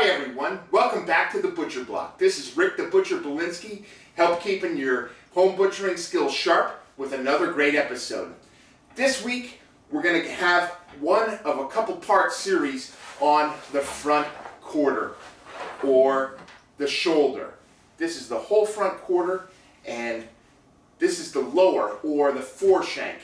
Hi everyone, welcome back to the Butcher Block. This is Rick the Butcher Belinsky, help keeping your home butchering skills sharp with another great episode. This week we're going to have one of a couple part series on the front quarter or the shoulder. This is the whole front quarter and this is the lower or the foreshank.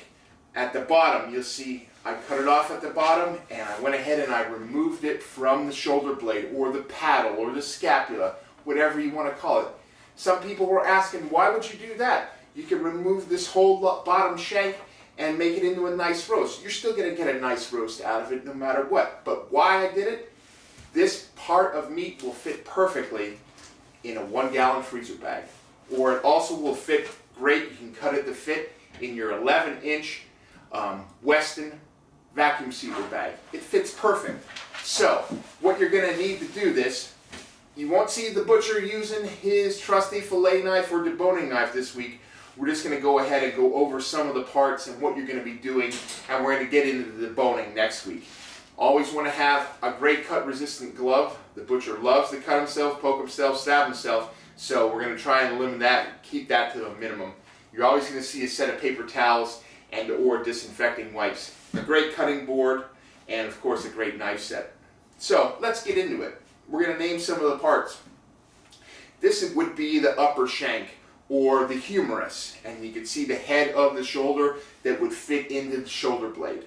At the bottom you'll see I cut it off at the bottom and I went ahead and I removed it from the shoulder blade or the paddle or the scapula, whatever you want to call it. Some people were asking, why would you do that? You can remove this whole bottom shank and make it into a nice roast. You're still going to get a nice roast out of it no matter what. But why I did it? This part of meat will fit perfectly in a 1-gallon freezer bag. Or it also will fit great, you can cut it to fit in your 11-inch Weston vacuum sealer bag. It fits perfect. So, what you're going to need to do this, you won't see the butcher using his trusty fillet knife or deboning knife this week. We're just going to go ahead and go over some of the parts and what you're going to be doing, and we're going to get into the deboning next week. Always want to have a great cut resistant glove. The butcher loves to cut himself, poke himself, stab himself, so we're going to try and limit that and keep that to a minimum. You're always going to see a set of paper towels and or disinfecting wipes, a great cutting board, and of course a great knife set. So let's get into it. We're going to name some of the parts. This would be the upper shank or the humerus, and you can see the head of the shoulder that would fit into the shoulder blade.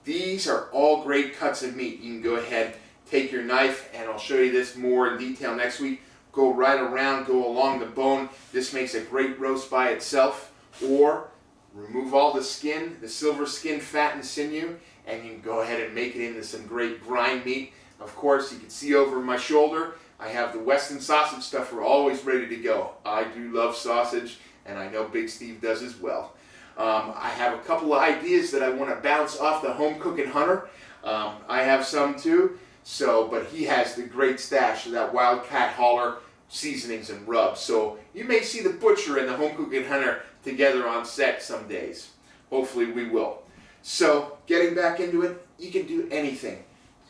These are all great cuts of meat. You can go ahead, take your knife, and I'll show you this more in detail next week. Go right around, go along the bone. This makes a great roast by itself. Or remove all the skin, the silver skin, fat, and sinew, and you can go ahead and make it into some great grind meat. Of course, you can see over my shoulder, I have the Weston sausage stuffer always ready to go. I do love sausage, and I know Big Steve does as well. I have a couple of ideas that I want to bounce off the home cooking hunter. I have some too, but he has the great stash of that Wildcat Hauler seasonings and rubs. So you may see the butcher and the home cooking hunter together on set some days. Hopefully we will. So getting back into it, you can do anything.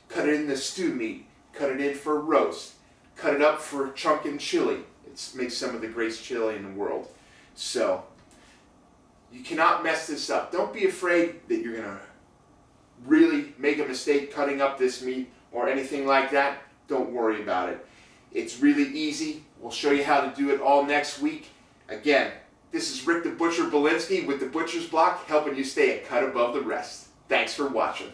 Cut it into stew meat, cut it in for roast, cut it up for chunkin' chili. It makes some of the greatest chili in the world. So you cannot mess this up. Don't be afraid that you're going to really make a mistake cutting up this meat or anything like that. Don't worry about it. It's really easy. We'll show you how to do it all next week. Again, this is Rick the Butcher Belinsky with the Butcher's Block, helping you stay a cut above the rest. Thanks for watching.